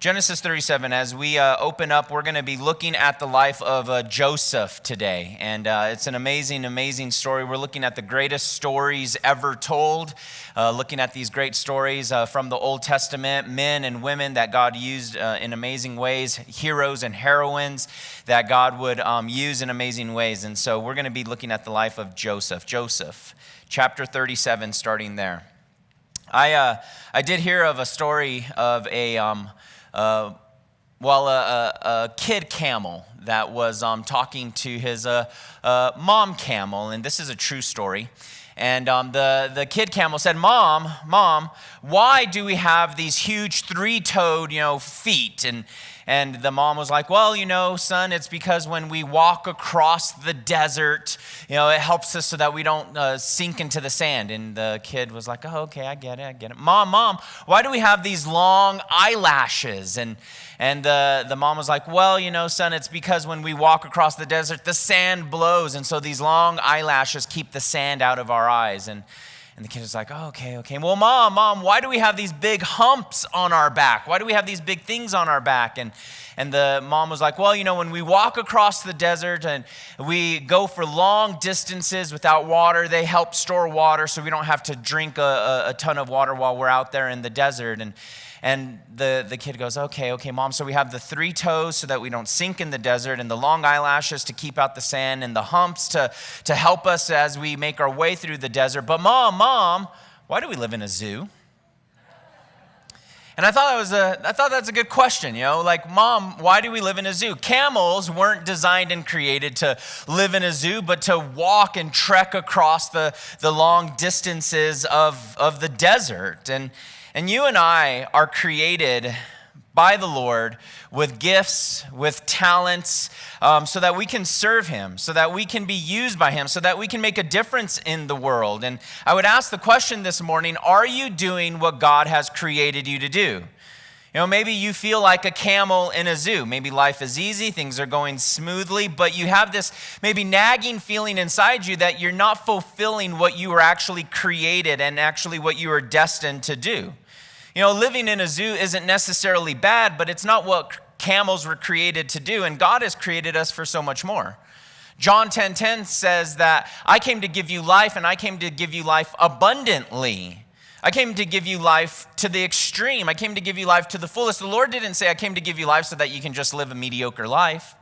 Genesis 37, as we open up, we're going to be looking at the life of Joseph today. And it's an amazing, amazing story. We're looking at the greatest stories ever told, looking at these great stories from the Old Testament, men and women that God used in amazing ways, heroes and heroines that God would use in amazing ways. And so we're going to be looking at the life of Joseph. Joseph, chapter 37, starting there. I did hear of a story of a kid camel that was talking to his mom camel, and this is a true story. And the kid camel said, Mom, why do we have these huge three-toed, feet? And the mom was like, well, son, it's because when we walk across the desert, it helps us so that we don't sink into the sand. And the kid was like, oh, okay, I get it. Mom, why do we have these long eyelashes? And the mom was like, well, son, it's because when we walk across the desert, the sand blows. And so these long eyelashes keep the sand out of our eyes. And the kid was like, oh, okay. Well, mom, why do we have these big humps on our back? Why do we have these big things on our back? And the mom was like, well, when we walk across the desert and we go for long distances without water, they help store water so we don't have to drink a ton of water while we're out there in the desert. And the kid goes, okay, Mom. So we have the three toes so that we don't sink in the desert, and the long eyelashes to keep out the sand, and the humps to help us as we make our way through the desert. But Mom, why do we live in a zoo? And I thought that's a good question, Mom, why do we live in a zoo? Camels weren't designed and created to live in a zoo, but to walk and trek across the long distances of the desert. And you and I are created by the Lord with gifts, with talents, so that we can serve Him, so that we can be used by Him, so that we can make a difference in the world. And I would ask the question this morning, are you doing what God has created you to do? Maybe you feel like a camel in a zoo. Maybe life is easy, things are going smoothly, but you have this maybe nagging feeling inside you that you're not fulfilling what you were actually created and actually what you were destined to do. Living in a zoo isn't necessarily bad, but it's not what camels were created to do, and God has created us for so much more. John 10:10 says that I came to give you life, and I came to give you life abundantly. I came to give you life to the extreme. I came to give you life to the fullest. The Lord didn't say I came to give you life so that you can just live a mediocre life.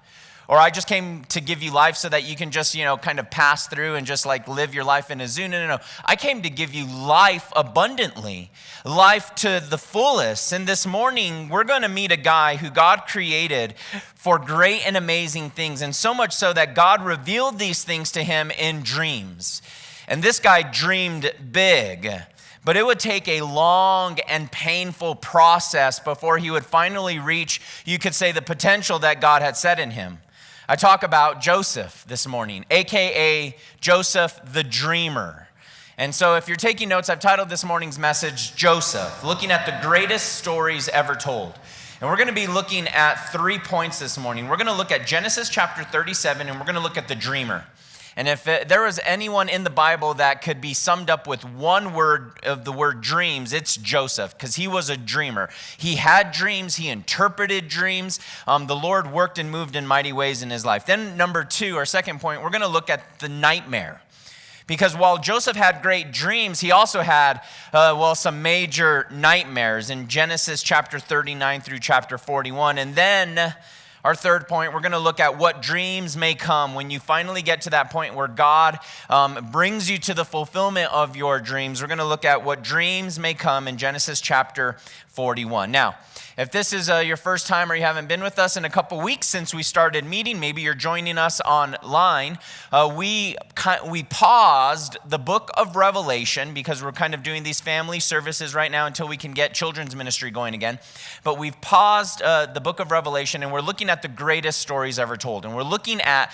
Or I just came to give you life so that you can just, kind of pass through and just like live your life in a zoo. No. I came to give you life abundantly, life to the fullest. And this morning, we're going to meet a guy who God created for great and amazing things. And so much so that God revealed these things to him in dreams. And this guy dreamed big. But it would take a long and painful process before he would finally reach, you could say, the potential that God had set in him. I talk about Joseph this morning, a.k.a. Joseph the Dreamer. And so if you're taking notes, I've titled this morning's message, Joseph, looking at the greatest stories ever told. And we're going to be looking at 3 points this morning. We're going to look at Genesis chapter 37, and we're going to look at the dreamer. And if there was anyone in the Bible that could be summed up with one word of the word dreams, it's Joseph, because he was a dreamer. He had dreams. He interpreted dreams. The Lord worked and moved in mighty ways in his life. Then number 2, our second point, we're going to look at the nightmare. Because while Joseph had great dreams, he also had, some major nightmares in Genesis chapter 39 through chapter 41. And then our third point, we're going to look at what dreams may come when you finally get to that point where God brings you to the fulfillment of your dreams. We're going to look at what dreams may come in Genesis chapter 41. Now, if this is your first time or you haven't been with us in a couple weeks since we started meeting, maybe you're joining us online, we paused the book of Revelation because we're kind of doing these family services right now until we can get children's ministry going again. But we've paused the book of Revelation, and we're looking at the greatest stories ever told. And we're looking at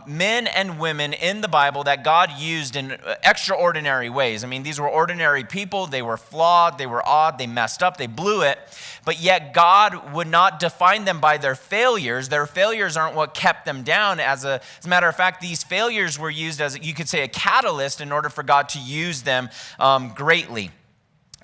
men and women in the Bible that God used in extraordinary ways. I mean, these were ordinary people. They were flawed. They were odd. They messed up. They blew it. But yet God would not define them by their failures. Their failures aren't what kept them down. As a matter of fact, these failures were used as, you could say, a catalyst in order for God to use them greatly.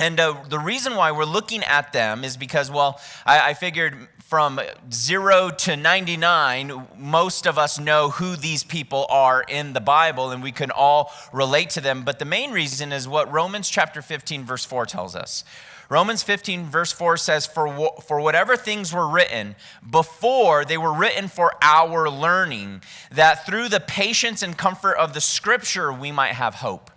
And the reason why we're looking at them is because, well, I figured from 0 to 99, most of us know who these people are in the Bible, and we can all relate to them. But the main reason is what Romans chapter 15, verse 4 tells us. Romans 15, verse 4 says, for whatever things were written before, they were written for our learning, that through the patience and comfort of the Scripture, we might have hope.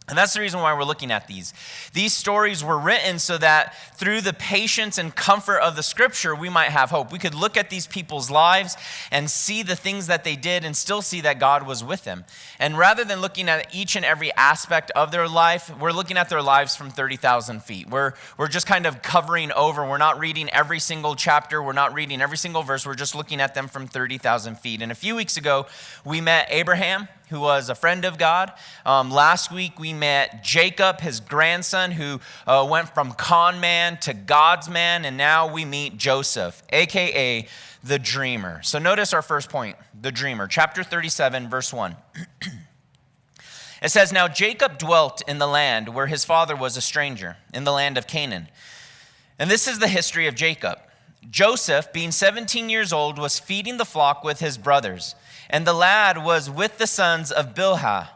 And that's the reason why we're looking at these. These stories were written so that through the patience and comfort of the Scripture, we might have hope. We could look at these people's lives and see the things that they did and still see that God was with them. And rather than looking at each and every aspect of their life, we're looking at their lives from 30,000 feet. We're just kind of covering over. We're not reading every single chapter. We're not reading every single verse. We're just looking at them from 30,000 feet. And a few weeks ago, we met Abraham, who was a friend of God. Last week, we met Jacob, his grandson, who went from con man to God's man. And now we meet Joseph, a.k.a. the dreamer. So notice our first point, the dreamer. Chapter 37, verse 1. It says, now Jacob dwelt in the land where his father was a stranger, in the land of Canaan. And this is the history of Jacob. Joseph, being 17 years old, was feeding the flock with his brothers. And the lad was with the sons of Bilhah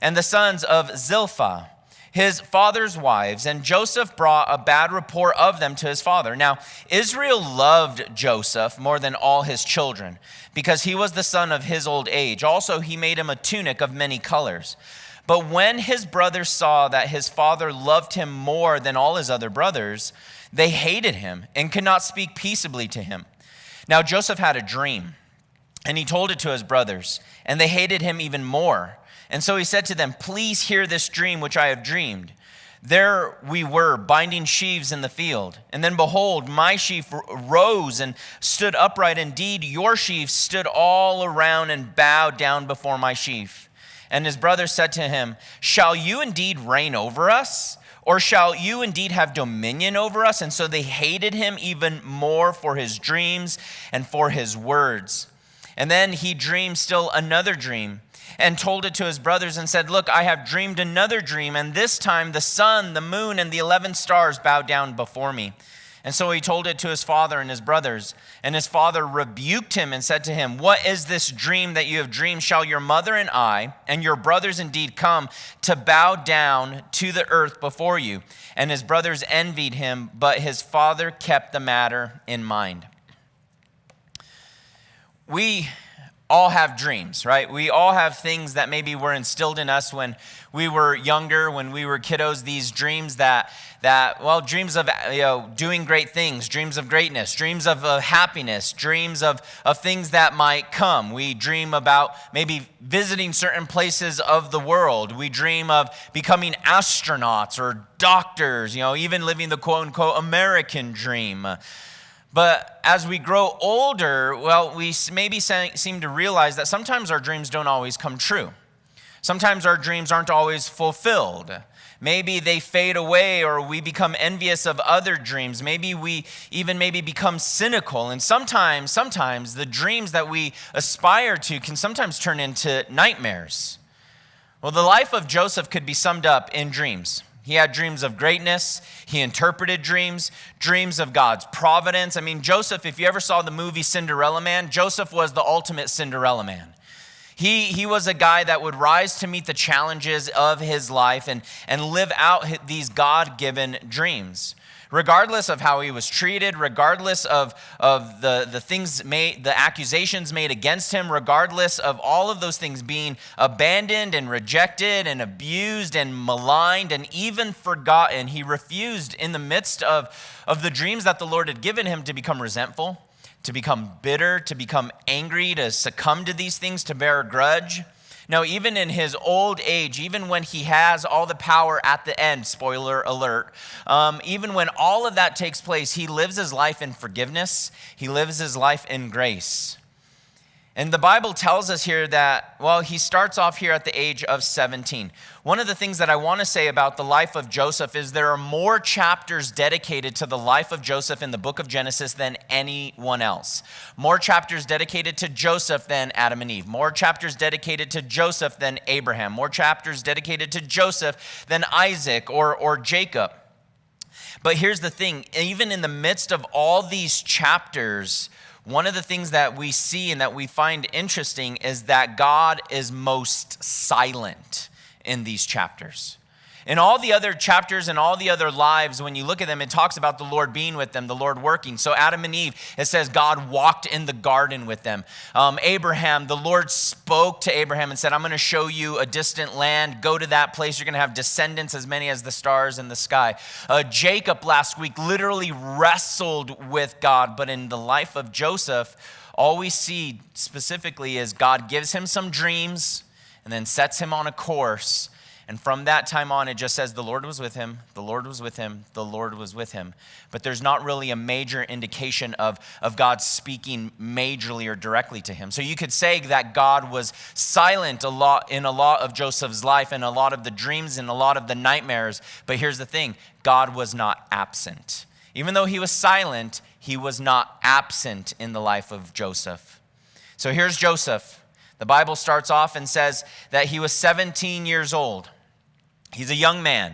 and the sons of Zilpah, his father's wives. And Joseph brought a bad report of them to his father. Now, Israel loved Joseph more than all his children, because he was the son of his old age. Also, he made him a tunic of many colors. But when his brothers saw that his father loved him more than all his other brothers, they hated him and could not speak peaceably to him. Now, Joseph had a dream, and he told it to his brothers, and they hated him even more. And so he said to them, please hear this dream which I have dreamed. There we were, binding sheaves in the field. And then behold, my sheaf rose and stood upright. Indeed, your sheaves stood all around and bowed down before my sheaf. And his brothers said to him, shall you indeed reign over us? Or shall you indeed have dominion over us? And so they hated him even more for his dreams and for his words. And then he dreamed still another dream and told it to his brothers and said, look, I have dreamed another dream. And this time the sun, the moon, and the 11 stars bow down before me. And so he told it to his father and his brothers. And his father rebuked him and said to him, what is this dream that you have dreamed? Shall your mother and I and your brothers indeed come to bow down to the earth before you? And his brothers envied him, but his father kept the matter in mind. We all have dreams, right? We all have things that maybe were instilled in us when we were younger, when we were kiddos, these dreams dreams of doing great things, dreams of greatness, dreams of happiness, dreams of things that might come. We dream about maybe visiting certain places of the world. We dream of becoming astronauts or doctors, even living the quote-unquote American dream. But as we grow older, we maybe seem to realize that sometimes our dreams don't always come true. Sometimes our dreams aren't always fulfilled. Maybe they fade away, or we become envious of other dreams. Maybe we even become cynical. And sometimes the dreams that we aspire to can sometimes turn into nightmares. Well, the life of Joseph could be summed up in dreams. He had dreams of greatness. He interpreted dreams of God's providence. I mean, Joseph, if you ever saw the movie Cinderella Man, Joseph was the ultimate Cinderella Man. He was a guy that would rise to meet the challenges of his life and live out these God-given dreams. Regardless of how he was treated, regardless of the things made, the accusations made against him, regardless of all of those things being abandoned and rejected and abused and maligned and even forgotten, he refused in the midst of the dreams that the Lord had given him to become resentful, to become bitter, to become angry, to succumb to these things, to bear a grudge. No, even in his old age, even when he has all the power at the end, spoiler alert, even when all of that takes place, he lives his life in forgiveness. He lives his life in grace. And the Bible tells us here that, he starts off here at the age of 17. One of the things that I want to say about the life of Joseph is there are more chapters dedicated to the life of Joseph in the book of Genesis than anyone else. More chapters dedicated to Joseph than Adam and Eve. More chapters dedicated to Joseph than Abraham. More chapters dedicated to Joseph than Isaac or Jacob. But here's the thing, even in the midst of all these chapters, one of the things that we see and that we find interesting is that God is most silent in these chapters. In all the other chapters and all the other lives, when you look at them, it talks about the Lord being with them, the Lord working. So Adam and Eve, it says God walked in the garden with them. Abraham, the Lord spoke to Abraham and said, I'm going to show you a distant land. Go to that place. You're going to have descendants as many as the stars in the sky. Jacob last week literally wrestled with God. But in the life of Joseph, all we see specifically is God gives him some dreams and then sets him on a course. And from that time on, it just says the Lord was with him, the Lord was with him, the Lord was with him. But there's not really a major indication of God speaking majorly or directly to him. So you could say that God was silent a lot of Joseph's life and a lot of the dreams and a lot of the nightmares. But here's the thing, God was not absent. Even though he was silent, he was not absent in the life of Joseph. So here's Joseph. The Bible starts off and says that he was 17 years old. He's a young man.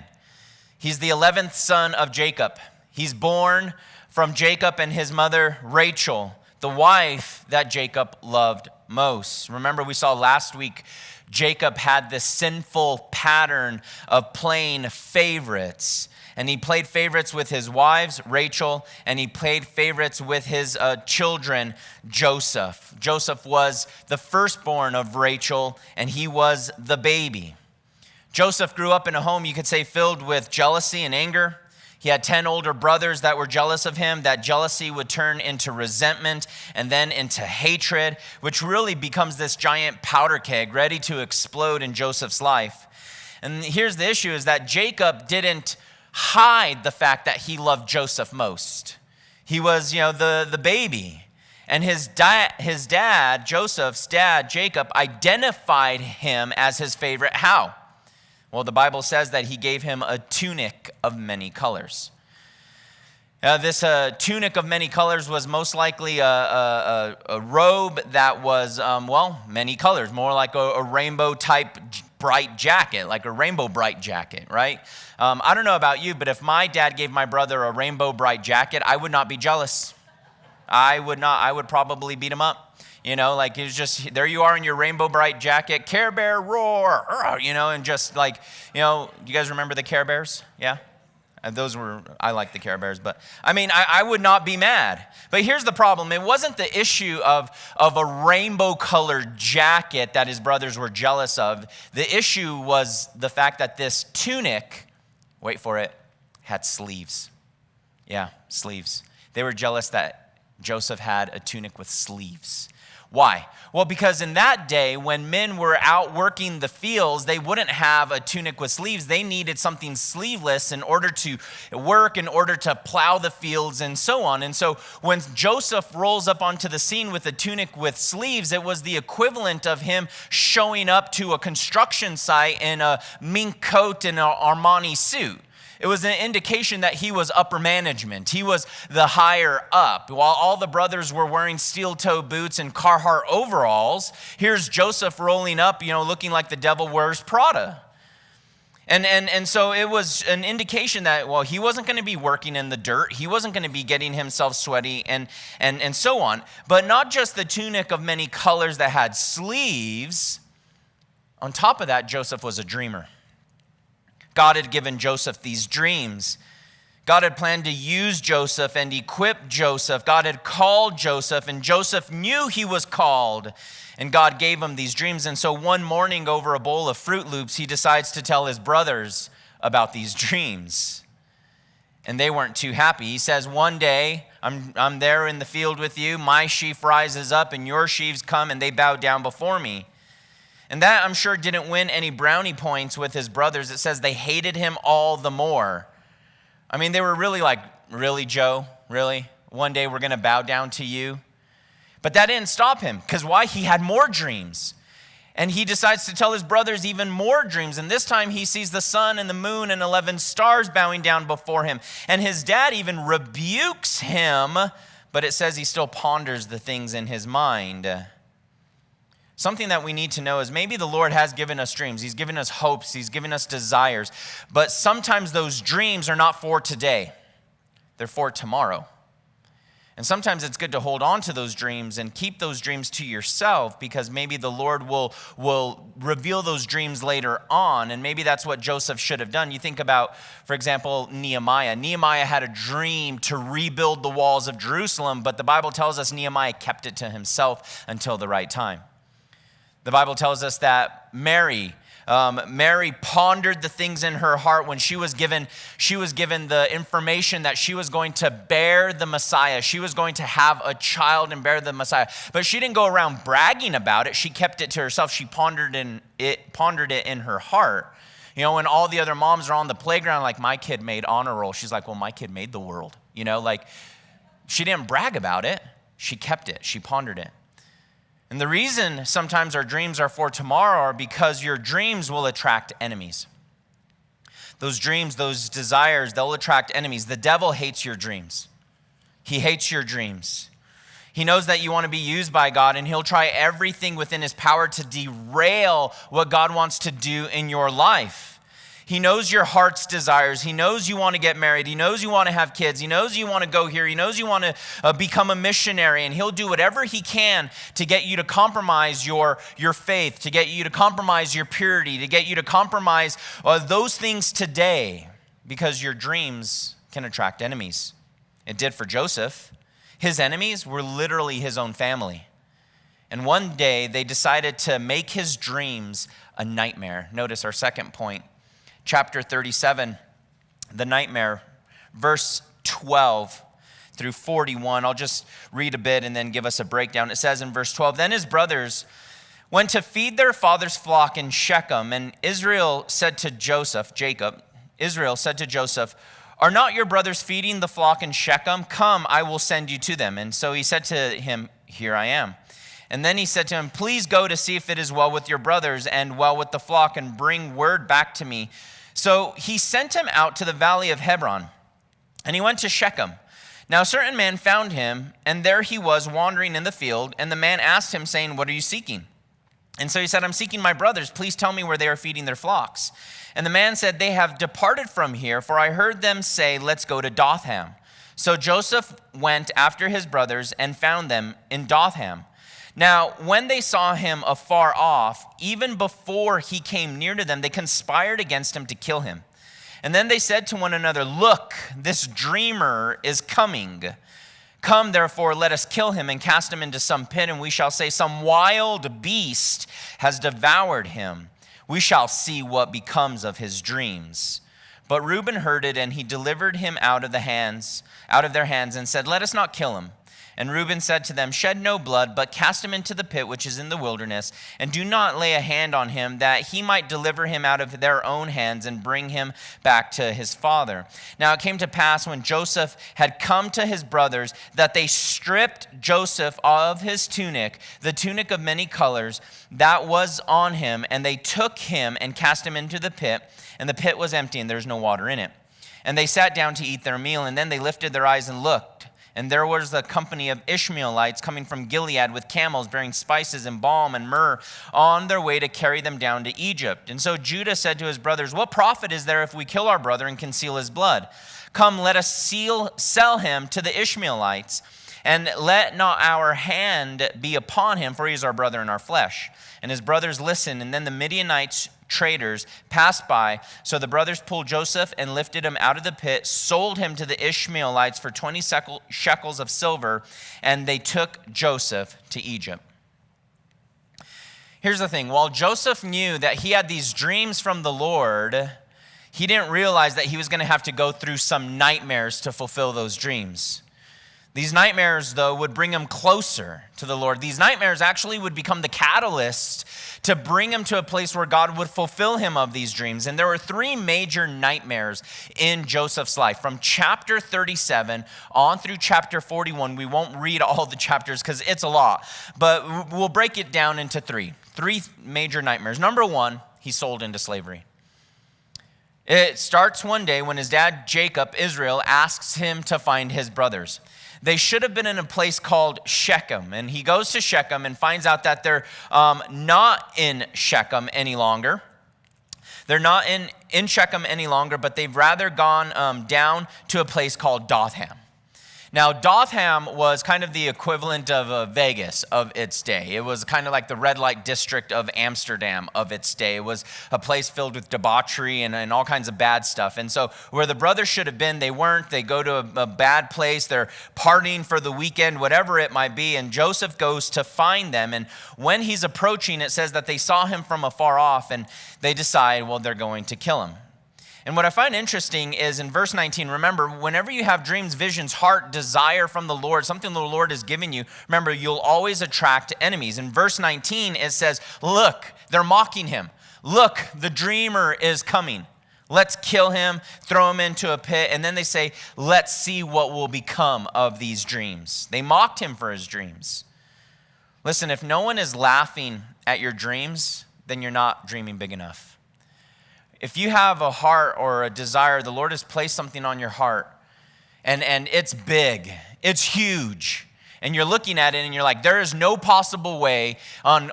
He's the 11th son of Jacob. He's born from Jacob and his mother Rachel, the wife that Jacob loved most. Remember, we saw last week, Jacob had this sinful pattern of playing favorites. And he played favorites with his wives, Rachel, and he played favorites with his children, Joseph. Joseph was the firstborn of Rachel, and he was the baby. Joseph grew up in a home, you could say, filled with jealousy and anger. He had 10 older brothers that were jealous of him. That jealousy would turn into resentment and then into hatred, which really becomes this giant powder keg ready to explode in Joseph's life. And here's the issue is that Jacob didn't hide the fact that he loved Joseph most. He was, the baby. And his dad, Joseph's dad, Jacob, identified him as his favorite. How? Well, the Bible says that he gave him a tunic of many colors. This tunic of many colors was most likely a robe that was, many colors, more like a rainbow type bright jacket, like a rainbow bright jacket, right? I don't know about you, but if my dad gave my brother a rainbow bright jacket, I would not be jealous. I would probably beat him up. It's just, there you are in your rainbow bright jacket, Care Bear roar, and just like, you guys remember the Care Bears? Yeah? I like the Care Bears, but I would not be mad. But here's the problem. It wasn't the issue of a rainbow colored jacket that his brothers were jealous of. The issue was the fact that this tunic, wait for it, had sleeves. Yeah, sleeves. They were jealous that Joseph had a tunic with sleeves. Why? Well, because in that day, when men were out working the fields, they wouldn't have a tunic with sleeves. They needed something sleeveless in order to work, in order to plow the fields, and so on. And so when Joseph rolls up onto the scene with a tunic with sleeves, it was the equivalent of him showing up to a construction site in a mink coat and an Armani suit. It was an indication that he was upper management. He was the higher up. While all the brothers were wearing steel-toe boots and Carhartt overalls, here's Joseph rolling up, looking like the devil wears Prada. And so it was an indication that, he wasn't going to be working in the dirt. He wasn't going to be getting himself sweaty and so on. But not just the tunic of many colors that had sleeves. On top of that, Joseph was a dreamer. God had given Joseph these dreams. God had planned to use Joseph and equip Joseph. God had called Joseph, and Joseph knew he was called. And God gave him these dreams. And so one morning over a bowl of Fruit Loops, he decides to tell his brothers about these dreams. And they weren't too happy. He says, one day, I'm there in the field with you. My sheaf rises up and your sheaves come and they bow down before me. And that, I'm sure, didn't win any brownie points with his brothers. It says they hated him all the more. They were really like, really, Joe? Really? One day we're going to bow down to you? But that didn't stop him. Because why? He had more dreams. And he decides to tell his brothers even more dreams. And this time he sees the sun and the moon and 11 stars bowing down before him. And his dad even rebukes him. But it says he still ponders the things in his mind. Something that we need to know is maybe the Lord has given us dreams. He's given us hopes. He's given us desires. But sometimes those dreams are not for today. They're for tomorrow. And sometimes it's good to hold on to those dreams and keep those dreams to yourself, because maybe the Lord will reveal those dreams later on. And maybe that's what Joseph should have done. You think about, for example, Nehemiah. Nehemiah had a dream to rebuild the walls of Jerusalem, but the Bible tells us Nehemiah kept it to himself until the right time. The Bible tells us that Mary pondered the things in her heart when she was given the information that she was going to bear the Messiah. She was going to have a child and bear the Messiah. But she didn't go around bragging about it. She kept it to herself. She pondered it in her heart. You know, when all the other moms are on the playground, like, my kid made honor roll, she's like, well, my kid made the world. You know, like, she didn't brag about it. She kept it. She pondered it. And the reason sometimes our dreams are for tomorrow are because your dreams will attract enemies. Those dreams, those desires, they'll attract enemies. The devil hates your dreams. He hates your dreams. He knows that you want to be used by God, and he'll try everything within his power to derail what God wants to do in your life. He knows your heart's desires. He knows you want to get married. He knows you want to have kids. He knows you want to go here. He knows you want to become a missionary. And he'll do whatever he can to get you to compromise your faith, to get you to compromise your purity, to get you to compromise those things today, because your dreams can attract enemies. It did for Joseph. His enemies were literally his own family. And one day they decided to make his dreams a nightmare. Notice our second point. Chapter 37, the nightmare, verse 12 through 41. I'll just read a bit and then give us a breakdown. It says in verse 12, then his brothers went to feed their father's flock in Shechem, and Israel said to Joseph, are not your brothers feeding the flock in Shechem? Come, I will send you to them. And so he said to him, here I am. And then he said to him, please go to see if it is well with your brothers and well with the flock, and bring word back to me. So he sent him out to the valley of Hebron, and he went to Shechem. Now a certain man found him, and there he was wandering in the field. And the man asked him, saying, what are you seeking? And so he said, I'm seeking my brothers. Please tell me where they are feeding their flocks. And the man said, they have departed from here, for I heard them say, let's go to Dothan. So Joseph went after his brothers and found them in Dothan. Now, when they saw him afar off, even before he came near to them, they conspired against him to kill him. And then they said to one another, look, this dreamer is coming. Come, therefore, let us kill him and cast him into some pit, and we shall say, some wild beast has devoured him. We shall see what becomes of his dreams. But Reuben heard it, and he delivered him out of their hands, and said, let us not kill him. And Reuben said to them, shed no blood, but cast him into the pit which is in the wilderness, and do not lay a hand on him, that he might deliver him out of their own hands and bring him back to his father. Now it came to pass, when Joseph had come to his brothers, that they stripped Joseph of his tunic, the tunic of many colors that was on him, and they took him and cast him into the pit, and the pit was empty, and there was no water in it. And they sat down to eat their meal, and then they lifted their eyes and looked. And there was a company of Ishmaelites coming from Gilead with camels bearing spices and balm and myrrh on their way to carry them down to Egypt. And so Judah said to his brothers, what profit is there if we kill our brother and conceal his blood? Come, let us sell him to the Ishmaelites, and let not our hand be upon him, for he is our brother and our flesh. And his brothers listened, and then the Midianites traders passed by. So the brothers pulled Joseph and lifted him out of the pit, sold him to the Ishmaelites for 20 shekels of silver, and they took Joseph to Egypt. Here's the thing. While Joseph knew that he had these dreams from the Lord, he didn't realize that he was going to have to go through some nightmares to fulfill those dreams. These nightmares, though, would bring him closer to the Lord. These nightmares actually would become the catalyst to bring him to a place where God would fulfill him of these dreams. And there were three major nightmares in Joseph's life. From chapter 37 on through chapter 41, we won't read all the chapters because it's a lot, but we'll break it down into three major nightmares. Number one, he's sold into slavery. It starts one day when his dad, Jacob, Israel, asks him to find his brothers. They should have been in a place called Shechem. And he goes to Shechem and finds out that they're not in Shechem any longer. They're not in Shechem any longer, but they've rather gone down to a place called Dothan. Now, Dothan was kind of the equivalent of Vegas of its day. It was kind of like the red light district of Amsterdam of its day. It was a place filled with debauchery and all kinds of bad stuff. And so where the brothers should have been, they weren't. They go to a bad place. They're partying for the weekend, whatever it might be. And Joseph goes to find them. And when he's approaching, it says that they saw him from afar off and they decide, well, they're going to kill him. And what I find interesting is in verse 19, remember, whenever you have dreams, visions, heart, desire from the Lord, something the Lord has given you, remember, you'll always attract enemies. In verse 19, it says, look, they're mocking him. Look, the dreamer is coming. Let's kill him, throw him into a pit. And then they say, let's see what will become of these dreams. They mocked him for his dreams. Listen, if no one is laughing at your dreams, then you're not dreaming big enough. If you have a heart or a desire, the Lord has placed something on your heart, and it's big, it's huge, and you're looking at it and you're like, there is no possible way on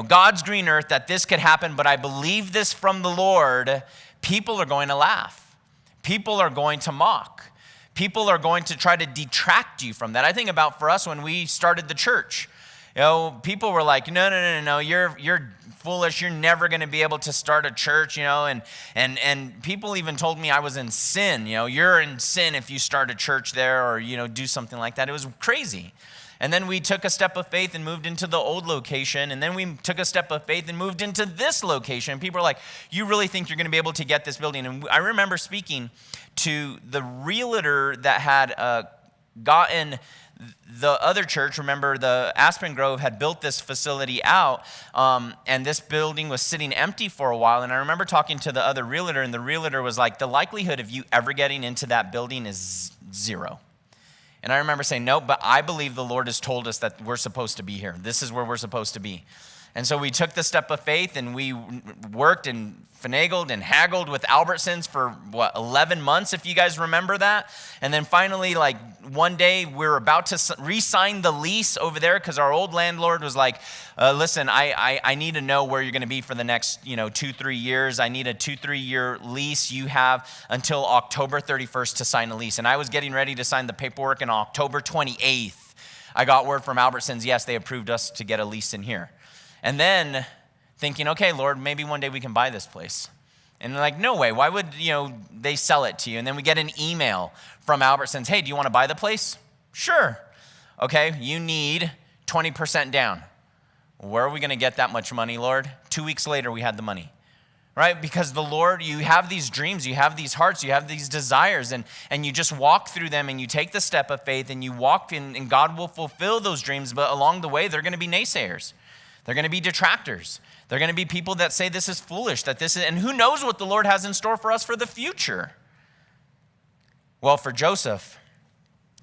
God's green earth that this could happen, but I believe this from the Lord, people are going to laugh. People are going to mock. People are going to try to detract you from that. I think about for us when we started the church. People were like, no, you're foolish. You're never going to be able to start a church, and people even told me I was in sin. You're in sin if you start a church there or, do something like that. It was crazy. And then we took a step of faith and moved into the old location. And then we took a step of faith and moved into this location. People are like, you really think you're going to be able to get this building? And I remember speaking to the realtor that had gotten the other church. Remember, the Aspen Grove had built this facility out, and this building was sitting empty for a while. And I remember talking to the other realtor, and the realtor was like, the likelihood of you ever getting into that building is 0. And I remember saying, no, but I believe the Lord has told us that we're supposed to be here. This is where we're supposed to be. And so we took the step of faith, and we worked and finagled and haggled with Albertsons for 11 months, if you guys remember that. And then finally, one day we were about to re-sign the lease over there because our old landlord was like, listen, I need to know where you're going to be for the next 2-3 years. I need a 2-3 year lease. You have until October 31st to sign a lease. And I was getting ready to sign the paperwork, and on October 28th, I got word from Albertsons, yes, they approved us to get a lease in here. And then thinking, okay, Lord, maybe one day we can buy this place. And they're like, no way. Why would, they sell it to you? And then we get an email from Albertsons. Hey, do you want to buy the place? Sure. Okay, you need 20% down. Where are we going to get that much money, Lord? 2 weeks later, we had the money. Right? Because the Lord, you have these dreams, you have these hearts, you have these desires, and you just walk through them, and you take the step of faith, and you walk in, and God will fulfill those dreams. But along the way, they're going to be naysayers. They're going to be detractors. They're going to be people that say this is foolish, and who knows what the Lord has in store for us for the future. Well, for Joseph,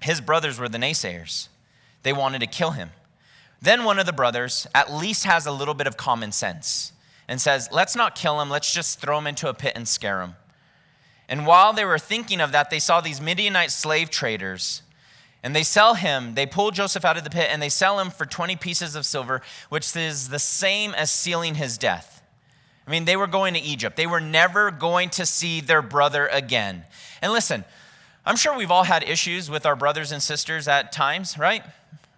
his brothers were the naysayers. They wanted to kill him. Then one of the brothers at least has a little bit of common sense and says, let's not kill him. Let's just throw him into a pit and scare him. And while they were thinking of that, they saw these Midianite slave traders. And they sell him, they pull Joseph out of the pit, and they sell him for 20 pieces of silver, which is the same as sealing his death. I mean, they were going to Egypt. They were never going to see their brother again. And listen, I'm sure we've all had issues with our brothers and sisters at times, right?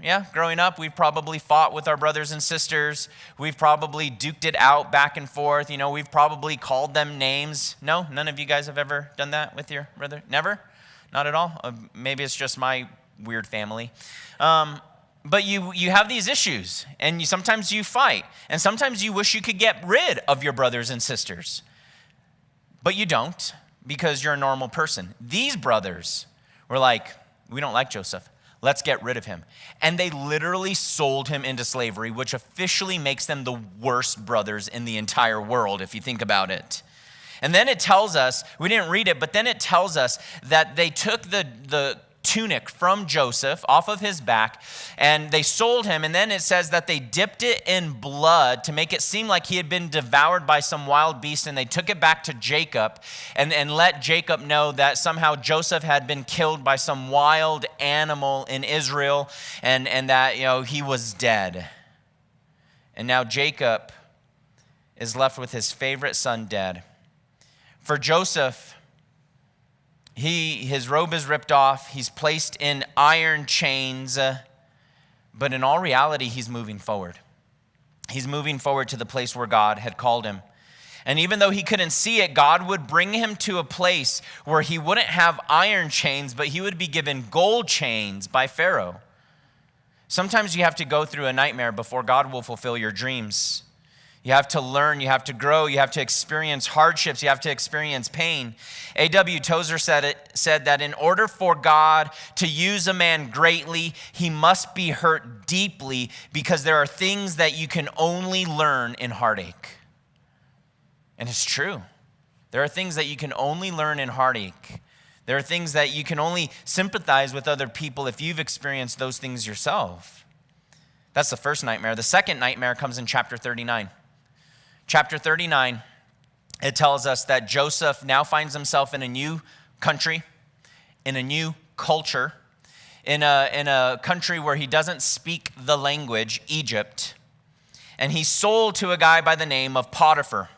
Yeah, growing up, we've probably fought with our brothers and sisters. We've probably duked it out back and forth. We've probably called them names. No, none of you guys have ever done that with your brother? Never? Not at all? Maybe it's just my weird family. But you have these issues, and sometimes you fight, and sometimes you wish you could get rid of your brothers and sisters. But you don't, because you're a normal person. These brothers were like, we don't like Joseph. Let's get rid of him. And they literally sold him into slavery, which officially makes them the worst brothers in the entire world, if you think about it. And then it tells us, we didn't read it, but then it tells us that they took the tunic from Joseph off of his back, and they sold him. And then it says that they dipped it in blood to make it seem like he had been devoured by some wild beast, and they took it back to Jacob and let Jacob know that somehow Joseph had been killed by some wild animal in Israel, and that he was dead. And now Jacob is left with his favorite son dead. For Joseph, his robe is ripped off. He's placed in iron chains. But in all reality, he's moving forward. He's moving forward to the place where God had called him. And even though he couldn't see it, God would bring him to a place where he wouldn't have iron chains, but he would be given gold chains by Pharaoh. Sometimes you have to go through a nightmare before God will fulfill your dreams. You have to learn, you have to grow, you have to experience hardships, you have to experience pain. A.W. Tozer said that in order for God to use a man greatly, he must be hurt deeply, because there are things that you can only learn in heartache. And it's true. There are things that you can only learn in heartache. There are things that you can only sympathize with other people if you've experienced those things yourself. That's the first nightmare. The second nightmare comes in chapter 39. Chapter 39, it tells us that Joseph now finds himself in a new country, in a new culture, in a country where he doesn't speak the language, Egypt. And he's sold to a guy by the name of Potiphar.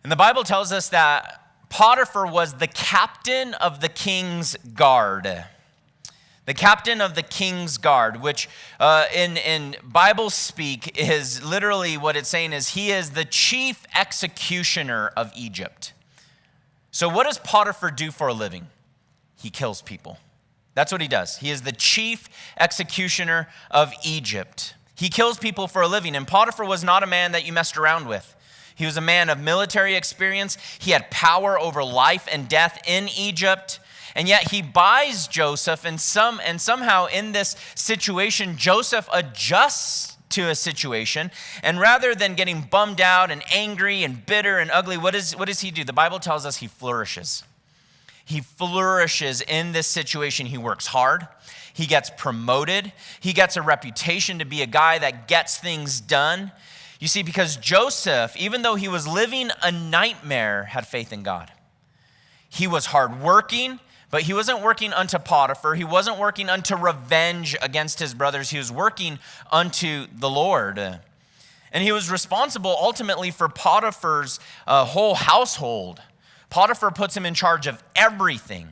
And the Bible tells us that Potiphar was the captain of the king's guard. The captain of the king's guard, which in Bible speak is literally what it's saying is he is the chief executioner of Egypt. So what does Potiphar do for a living? He kills people. That's what he does. He is the chief executioner of Egypt. He kills people for a living. And Potiphar was not a man that you messed around with. He was a man of military experience. He had power over life and death in Egypt. And yet he buys Joseph, and somehow in this situation, Joseph adjusts to a situation. And rather than getting bummed out and angry and bitter and ugly, what does he do? The Bible tells us he flourishes. He flourishes in this situation. He works hard. He gets promoted. He gets a reputation to be a guy that gets things done. You see, because Joseph, even though he was living a nightmare, had faith in God. He was hardworking, but he wasn't working unto Potiphar. He wasn't working unto revenge against his brothers. He was working unto the Lord. And he was responsible ultimately for Potiphar's whole household. Potiphar puts him in charge of everything.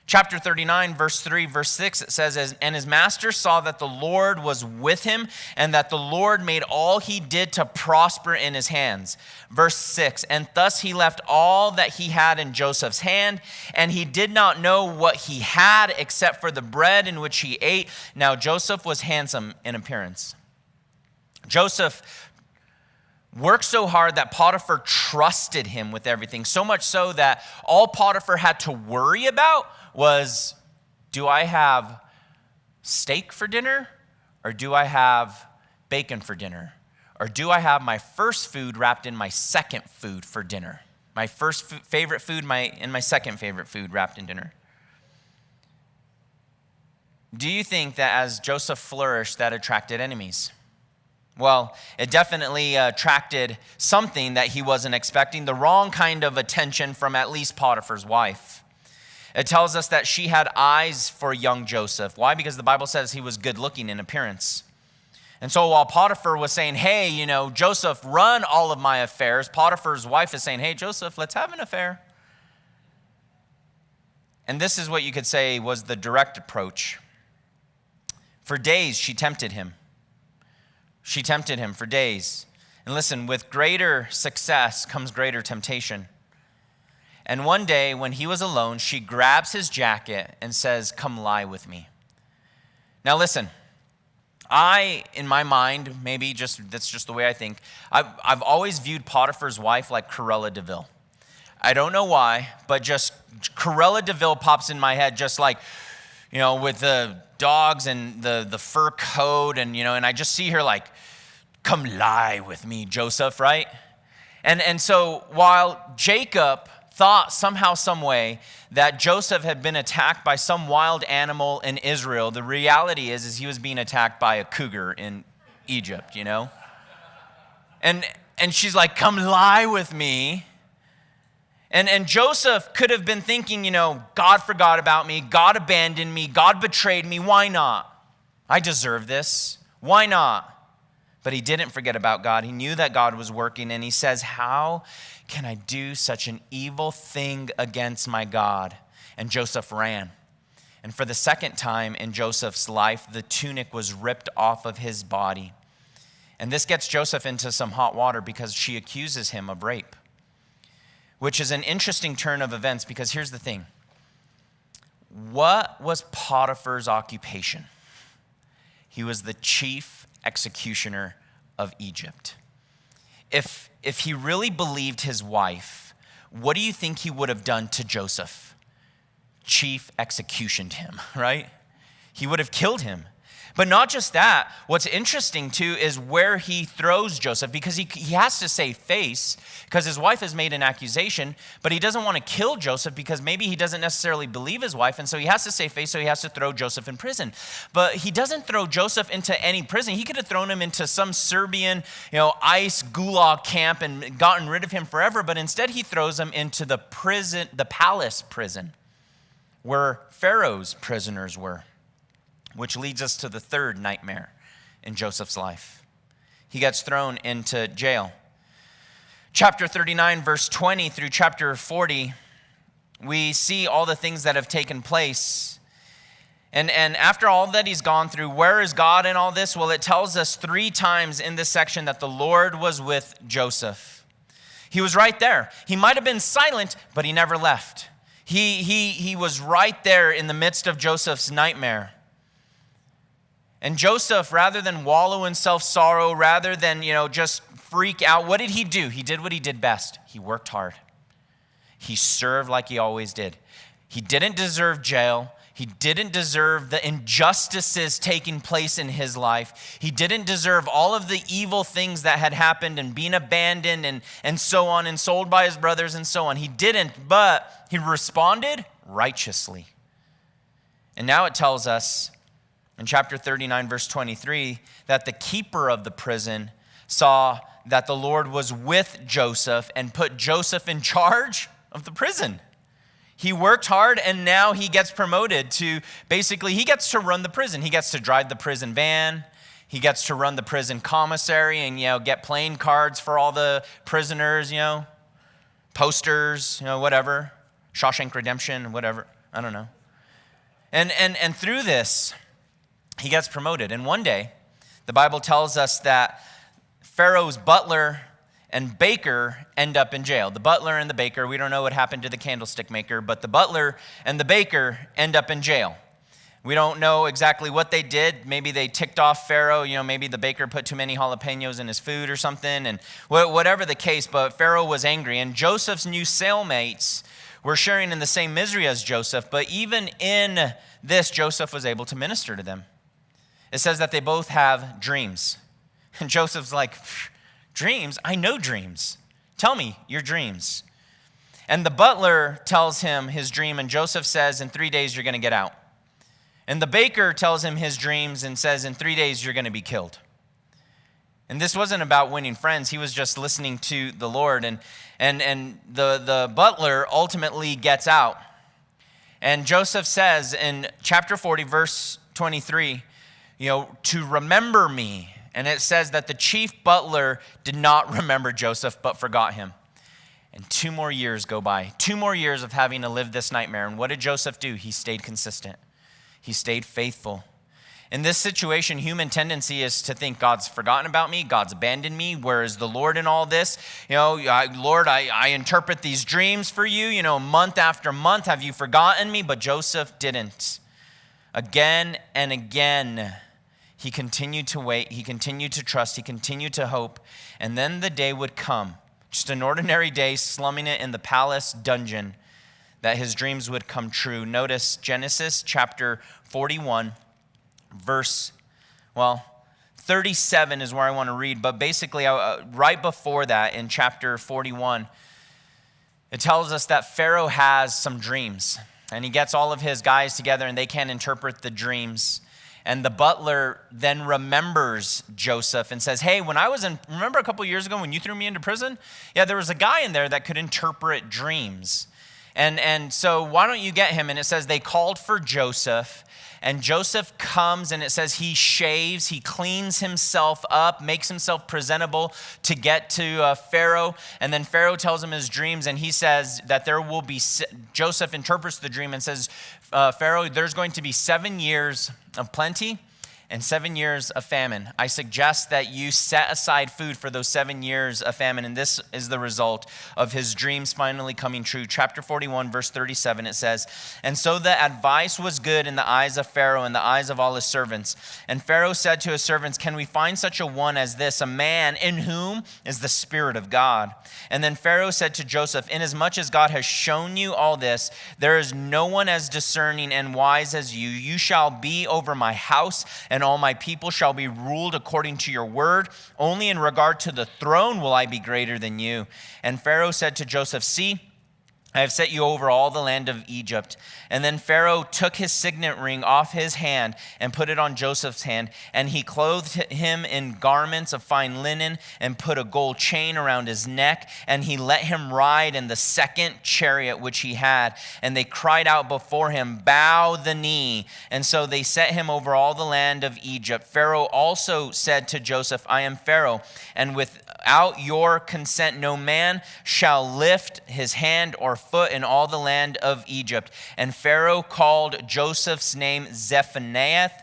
Chapter 39, verse 3, verse 6, it says, and his master saw that the Lord was with him, and that the Lord made all he did to prosper in his hands. Verse 6, and thus he left all that he had in Joseph's hand, and he did not know what he had except for the bread in which he ate. Now Joseph was handsome in appearance. Joseph worked so hard that Potiphar trusted him with everything, so much so that all Potiphar had to worry about was, do I have steak for dinner, or do I have bacon for dinner? Or do I have my first food wrapped in my second food for dinner? My first favorite food and my second favorite food wrapped in dinner. Do you think that as Joseph flourished, that attracted enemies? Well, it definitely attracted something that he wasn't expecting, the wrong kind of attention from at least Potiphar's wife. It tells us that she had eyes for young Joseph. Why? Because the Bible says he was good looking in appearance. And so while Potiphar was saying, hey, Joseph, run all of my affairs, Potiphar's wife is saying, hey, Joseph, let's have an affair. And this is what you could say was the direct approach. For days, she tempted him. She tempted him for days. And listen, with greater success comes greater temptation. And one day when he was alone, she grabs his jacket and says, come lie with me. Now listen, in my mind, that's just the way I think, I've always viewed Potiphar's wife like Cruella de Vil. I don't know why, but just Cruella de Vil pops in my head, just like, with the dogs and the fur coat, and I just see her like, come lie with me, Joseph, right? And so while Jacob thought somehow, some way that Joseph had been attacked by some wild animal in Israel, the reality is he was being attacked by a cougar in Egypt, And she's like, come lie with me. And Joseph could have been thinking, God forgot about me, God abandoned me, God betrayed me, why not? I deserve this, why not? But he didn't forget about God. He knew that God was working, and he says, how can I do such an evil thing against my God? And Joseph ran. And for the second time in Joseph's life, the tunic was ripped off of his body. And this gets Joseph into some hot water because she accuses him of rape, which is an interesting turn of events because here's the thing. What was Potiphar's occupation? He was the chief executioner of Egypt. If he really believed his wife, what do you think he would have done to Joseph? Chief executioned him, right? He would have killed him. But not just that, what's interesting too is where he throws Joseph, because he has to save face because his wife has made an accusation, but he doesn't want to kill Joseph because maybe he doesn't necessarily believe his wife, and so he has to save face, so he has to throw Joseph in prison. But he doesn't throw Joseph into any prison. He could have thrown him into some Serbian, ICE gulag camp and gotten rid of him forever, but instead he throws him into the prison, the palace prison, where Pharaoh's prisoners were. Which leads us to the third nightmare in Joseph's life. He gets thrown into jail. Chapter 39, verse 20 through chapter 40, we see all the things that have taken place. And after all that he's gone through, where is God in all this? Well, it tells us 3 times in this section that the Lord was with Joseph. He was right there. He might have been silent, but he never left. He was right there in the midst of Joseph's nightmare. And Joseph, rather than wallow in self-sorrow, rather than, just freak out, what did he do? He did what he did best. He worked hard. He served like he always did. He didn't deserve jail. He didn't deserve the injustices taking place in his life. He didn't deserve all of the evil things that had happened and being abandoned and so on and sold by his brothers and so on. He didn't, but he responded righteously. And now it tells us in chapter 39, verse 23, that the keeper of the prison saw that the Lord was with Joseph and put Joseph in charge of the prison. He worked hard, and now he gets promoted to, basically, he gets to run the prison. He gets to drive the prison van. He gets to run the prison commissary and, get playing cards for all the prisoners, posters, whatever, Shawshank Redemption, whatever, I don't know. And through this, he gets promoted. And one day, the Bible tells us that Pharaoh's butler and baker end up in jail. The butler and the baker, we don't know what happened to the candlestick maker, but the butler and the baker end up in jail. We don't know exactly what they did. Maybe they ticked off Pharaoh. Maybe the baker put too many jalapenos in his food or something. And whatever the case, but Pharaoh was angry. And Joseph's new cellmates were sharing in the same misery as Joseph. But even in this, Joseph was able to minister to them. It says that they both have dreams. And Joseph's like, dreams? I know dreams. Tell me your dreams. And the butler tells him his dream, and Joseph says, in 3 days you're going to get out. And the baker tells him his dreams and says, in 3 days you're going to be killed. And this wasn't about winning friends. He was just listening to the Lord. And the butler ultimately gets out. And Joseph says in chapter 40, verse 23, to remember me. And it says that the chief butler did not remember Joseph, but forgot him. And 2 more years go by. 2 more years of having to live this nightmare. And what did Joseph do? He stayed consistent. He stayed faithful. In this situation, human tendency is to think God's forgotten about me, God's abandoned me. Where is the Lord in all this? Lord, I interpret these dreams for you. Month after month, have you forgotten me? But Joseph didn't. Again and again, he continued to wait, he continued to trust, he continued to hope, and then the day would come, just an ordinary day, slumming it in the palace dungeon, that his dreams would come true. Notice Genesis chapter 41, verse, 37 is where I want to read, but basically right before that in chapter 41, it tells us that Pharaoh has some dreams, and he gets all of his guys together, and they can't interpret the dreams. And the butler then remembers Joseph and says, hey, remember a couple years ago when you threw me into prison? Yeah, there was a guy in there that could interpret dreams. And so why don't you get him? And it says they called for Joseph. And Joseph comes, and it says he shaves, he cleans himself up, makes himself presentable to get to Pharaoh. And then Pharaoh tells him his dreams, and he says that there will be, Joseph interprets the dream and says, Pharaoh, there's going to be 7 years of plenty and 7 years of famine. I suggest that you set aside food for those 7 years of famine. And this is the result of his dreams finally coming true. Chapter 41, verse 37, it says, and so the advice was good in the eyes of Pharaoh and the eyes of all his servants. And Pharaoh said to his servants, can we find such a one as this, a man in whom is the Spirit of God? And then Pharaoh said to Joseph, inasmuch as God has shown you all this, there is no one as discerning and wise as you. You shall be over my house, and all my people shall be ruled according to your word. Only in regard to the throne will I be greater than you. And Pharaoh said to Joseph, see, I have set you over all the land of Egypt. And then Pharaoh took his signet ring off his hand and put it on Joseph's hand. And he clothed him in garments of fine linen and put a gold chain around his neck. And he let him ride in the second chariot which he had. And they cried out before him, bow the knee. And so they set him over all the land of Egypt. Pharaoh also said to Joseph, I am Pharaoh, and without your consent no man shall lift his hand or foot in all the land of Egypt. And Pharaoh called Joseph's name Paneach,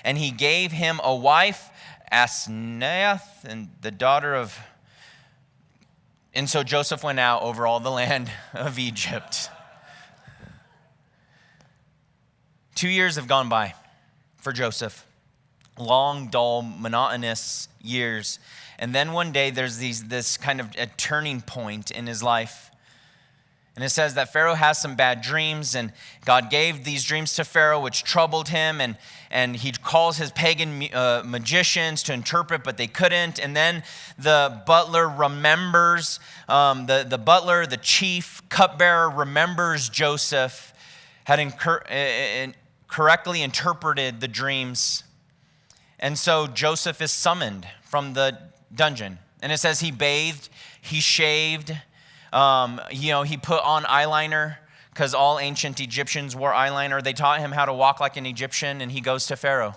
and he gave him a wife, Asnath, and the daughter of... And so Joseph went out over all the land of Egypt. 2 years have gone by for Joseph. Long, dull, monotonous years. And then one day there's this kind of a turning point in his life. And it says that Pharaoh has some bad dreams, and God gave these dreams to Pharaoh, which troubled him, and he calls his pagan magicians to interpret, but they couldn't. And then the butler remembers, the butler, the chief cupbearer remembers Joseph had correctly interpreted the dreams. And so Joseph is summoned from the dungeon. And it says he bathed, he shaved, he put on eyeliner, because all ancient Egyptians wore eyeliner. They taught him how to walk like an Egyptian, and he goes to Pharaoh.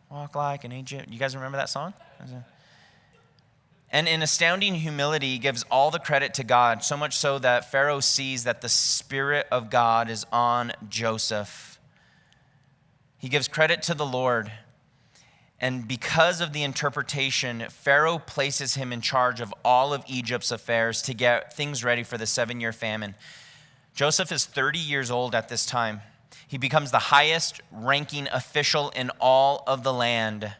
Walk like an Egyptian. You guys remember that song? And in astounding humility, he gives all the credit to God, so much so that Pharaoh sees that the Spirit of God is on Joseph. He gives credit to the Lord. And because of the interpretation, Pharaoh places him in charge of all of Egypt's affairs to get things ready for the 7-year famine. Joseph is 30 years old at this time. He becomes the highest ranking official in all of the land.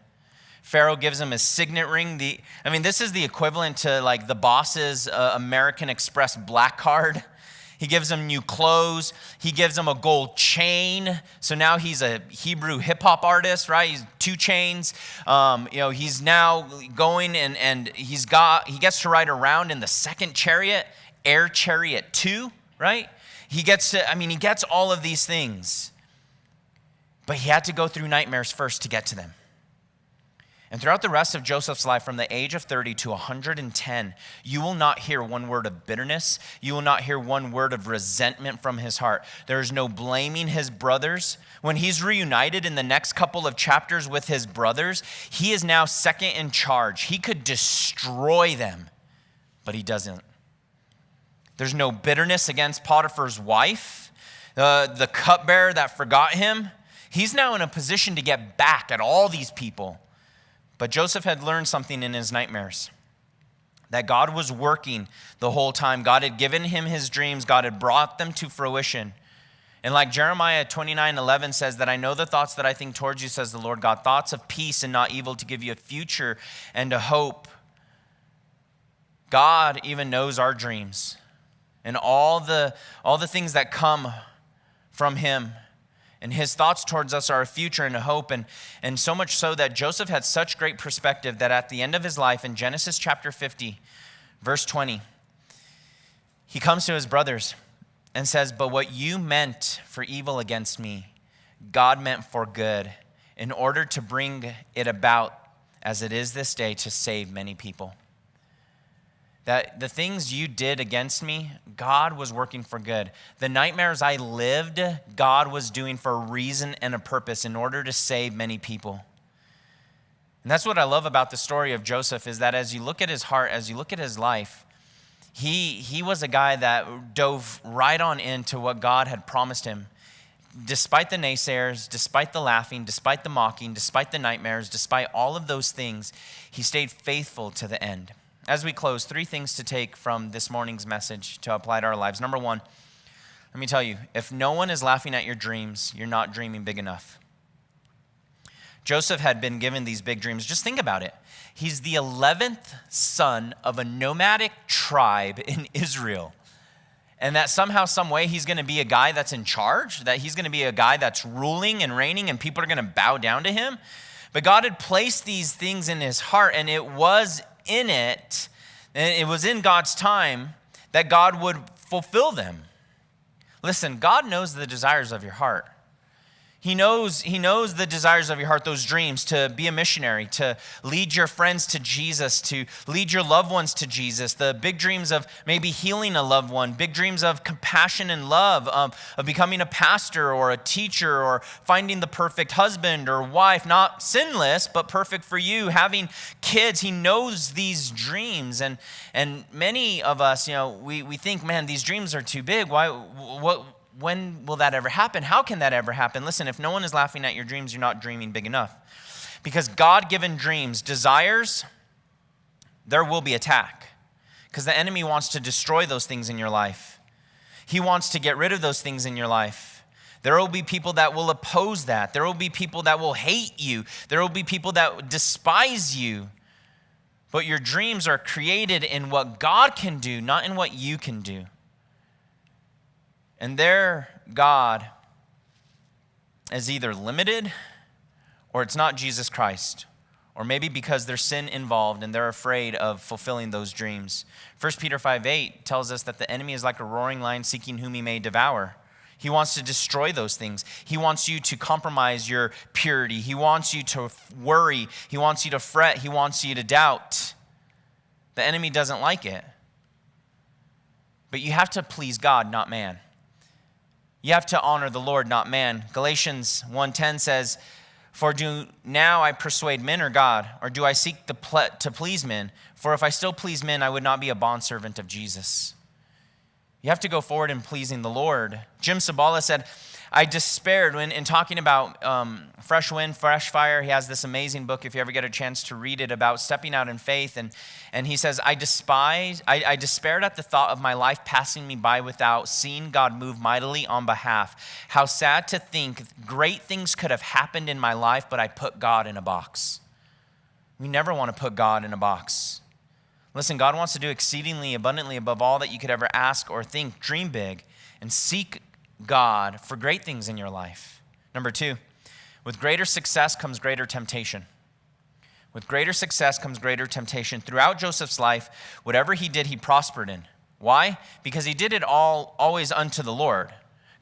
Pharaoh gives him his signet ring. This is the equivalent to like the boss's American Express black card. He gives him new clothes. He gives him a gold chain. So now he's a Hebrew hip hop artist, right? He's 2 chains. He's now going and he gets to ride around in the second chariot, air chariot 2, right? He gets all of these things. But he had to go through nightmares first to get to them. And throughout the rest of Joseph's life, from the age of 30 to 110, you will not hear one word of bitterness. You will not hear one word of resentment from his heart. There is no blaming his brothers. When he's reunited in the next couple of chapters with his brothers, he is now second in charge. He could destroy them, but he doesn't. There's no bitterness against Potiphar's wife, the cupbearer that forgot him. He's now in a position to get back at all these people. But Joseph had learned something in his nightmares, that God was working the whole time. God had given him his dreams. God had brought them to fruition. And like Jeremiah 29:11 says that I know the thoughts that I think towards you, says the Lord God, thoughts of peace and not evil, to give you a future and a hope. God even knows our dreams and all the things that come from him. And his thoughts towards us are a future and a hope. And so much so that Joseph had such great perspective that at the end of his life, in Genesis chapter 50, verse 20, he comes to his brothers and says, but what you meant for evil against me, God meant for good, in order to bring it about as it is this day, to save many people. that the things you did against me, God was working for good. The nightmares I lived, God was doing for a reason and a purpose in order to save many people. And that's what I love about the story of Joseph, is that as you look at his heart, as you look at his life, he was a guy that dove right on into what God had promised him. Despite the naysayers, despite the laughing, despite the mocking, despite the nightmares, despite all of those things, he stayed faithful to the end. As we close, 3 things to take from this morning's message to apply to our lives. Number 1, let me tell you, if no one is laughing at your dreams, you're not dreaming big enough. Joseph had been given these big dreams. Just think about it. He's the 11th son of a nomadic tribe in Israel. And that somehow, some way, he's going to be a guy that's in charge, that he's going to be a guy that's ruling and reigning, and people are going to bow down to him. But God had placed these things in his heart, and it was in God's time that God would fulfill them. Listen, God knows the desires of your heart. He knows the desires of your heart, those dreams, to be a missionary, to lead your friends to Jesus, to lead your loved ones to Jesus, the big dreams of maybe healing a loved one, big dreams of compassion and love, of becoming a pastor or a teacher, or finding the perfect husband or wife, not sinless, but perfect for you, having kids. He knows these dreams. And many of us, we think, man, these dreams are too big. When will that ever happen? How can that ever happen? Listen, if no one is laughing at your dreams, you're not dreaming big enough. Because God-given dreams, desires, there will be attack. Because the enemy wants to destroy those things in your life. He wants to get rid of those things in your life. There will be people that will oppose that. There will be people that will hate you. There will be people that despise you. But your dreams are created in what God can do, not in what you can do. And their God is either limited, or it's not Jesus Christ, or maybe because there's sin involved and they're afraid of fulfilling those dreams. 1 Peter 5:8 tells us that the enemy is like a roaring lion seeking whom he may devour. He wants to destroy those things. He wants you to compromise your purity. He wants you to worry. He wants you to fret. He wants you to doubt. The enemy doesn't like it. But you have to please God, not man. You have to honor the Lord, not man. Galatians 1:10 says, "For do now I persuade men or God, or do I seek to please men? For if I still please men, I would not be a bondservant of Jesus." You have to go forward in pleasing the Lord. Jim Sabala said, I despaired when, in talking about fresh wind, fresh fire. He has this amazing book, if you ever get a chance to read it, about stepping out in faith. And he says, I despaired at the thought of my life passing me by without seeing God move mightily on behalf. How sad to think great things could have happened in my life, but I put God in a box. We never want to put God in a box. Listen, God wants to do exceedingly abundantly above all that you could ever ask or think. Dream big and seek God for great things in your life. Number 2, with greater success comes greater temptation. With greater success comes greater temptation. Throughout Joseph's life, whatever he did, he prospered in. Why? Because he did it all always unto the Lord.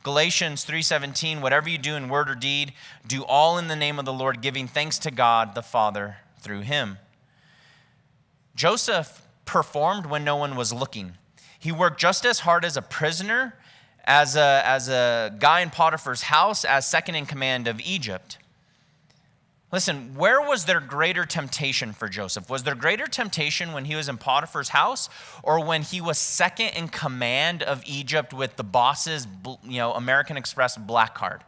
Galatians 3:17, whatever you do in word or deed, do all in the name of the Lord, giving thanks to God the Father through him. Joseph performed when no one was looking. He worked just as hard as a prisoner, as a guy in Potiphar's house, as second in command of Egypt. Listen, where was there greater temptation for Joseph? Was there greater temptation when he was in Potiphar's house, or when he was second in command of Egypt with the boss's, American Express black card?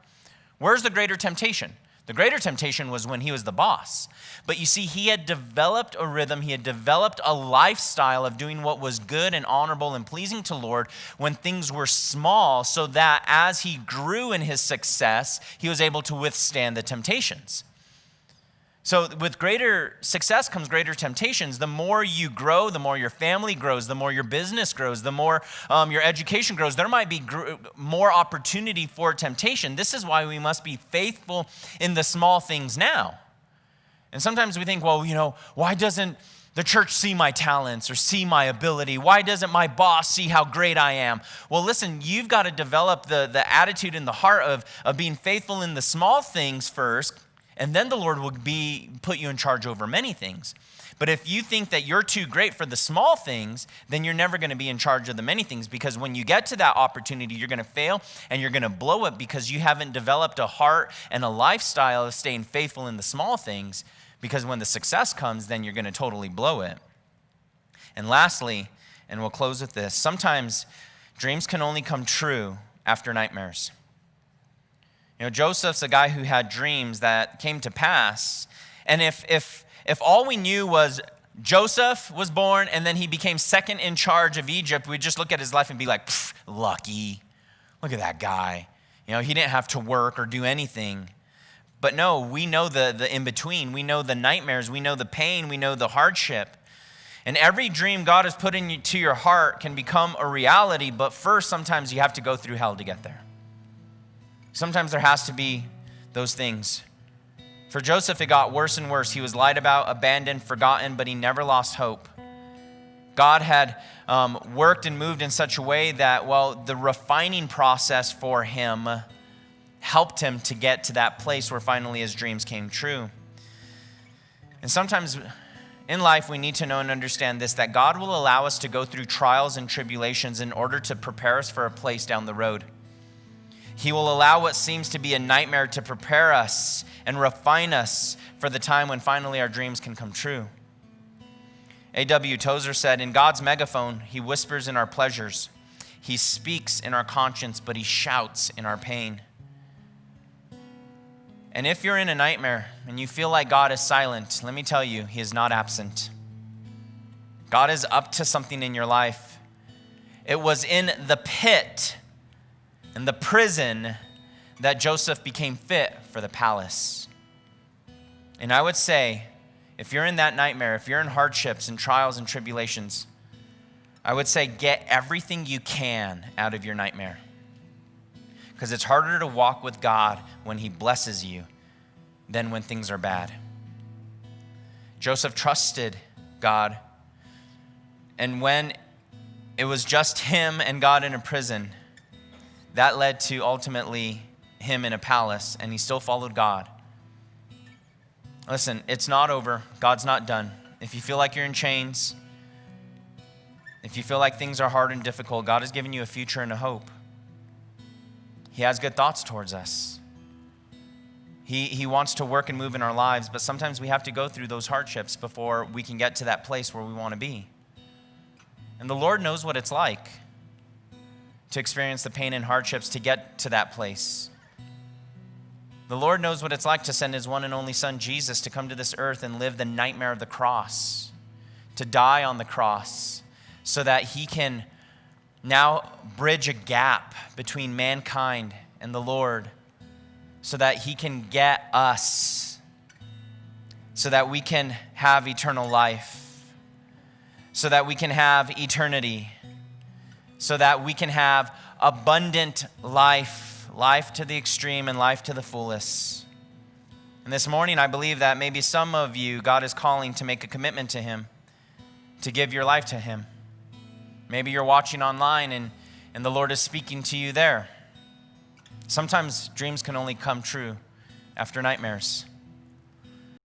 Where's the greater temptation? The greater temptation was when he was the boss. But you see, he had developed a rhythm. He had developed a lifestyle of doing what was good and honorable and pleasing to Lord when things were small, so that as he grew in his success, he was able to withstand the temptations. So with greater success comes greater temptations. The more you grow, the more your family grows, the more your business grows, the more your education grows. There might be more opportunity for temptation. This is why we must be faithful in the small things now. And sometimes we think, well, why doesn't the church see my talents or see my ability? Why doesn't my boss see how great I am? Well, listen, you've got to develop the attitude in the heart of being faithful in the small things first, And then the Lord will put you in charge over many things. But if you think that you're too great for the small things, then you're never going to be in charge of the many things, because when you get to that opportunity, you're going to fail and you're going to blow it because you haven't developed a heart and a lifestyle of staying faithful in the small things, because when the success comes, then you're going to totally blow it. And lastly, and we'll close with this, sometimes dreams can only come true after nightmares. Joseph's a guy who had dreams that came to pass. And if all we knew was Joseph was born and then he became second in charge of Egypt, we'd just look at his life and be like, lucky. Look at that guy. He didn't have to work or do anything. But no, we know the in-between. We know the nightmares. We know the pain. We know the hardship. And every dream God has put into your heart can become a reality, but first, sometimes you have to go through hell to get there. Sometimes there has to be those things. For Joseph, it got worse and worse. He was lied about, abandoned, forgotten, but he never lost hope. God had worked and moved in such a way that, the refining process for him helped him to get to that place where finally his dreams came true. And sometimes in life, we need to know and understand this, that God will allow us to go through trials and tribulations in order to prepare us for a place down the road. He will allow what seems to be a nightmare to prepare us and refine us for the time when finally our dreams can come true. A.W. Tozer said, in God's megaphone, he whispers in our pleasures. He speaks in our conscience, but he shouts in our pain. And if you're in a nightmare and you feel like God is silent, let me tell you, he is not absent. God is up to something in your life. It was in the pit, in the prison, that Joseph became fit for the palace. And I would say, if you're in that nightmare, if you're in hardships and trials and tribulations, I would say get everything you can out of your nightmare. Because it's harder to walk with God when he blesses you than when things are bad. Joseph trusted God. And when it was just him and God in a prison, that led to ultimately him in a palace, and he still followed God. Listen, it's not over. God's not done. If you feel like you're in chains, if you feel like things are hard and difficult, God has given you a future and a hope. He has good thoughts towards us. He wants to work and move in our lives, but sometimes we have to go through those hardships before we can get to that place where we want to be. And the Lord knows what it's like to experience the pain and hardships to get to that place. The Lord knows what it's like to send his one and only son, Jesus, to come to this earth and live the nightmare of the cross, to die on the cross, so that he can now bridge a gap between mankind and the Lord, so that he can get us, so that we can have eternal life, so that we can have eternity, so that we can have abundant life, life to the extreme and life to the fullest. And this morning, I believe that maybe some of you, God is calling to make a commitment to him, to give your life to him. Maybe you're watching online and the Lord is speaking to you there. Sometimes dreams can only come true after nightmares.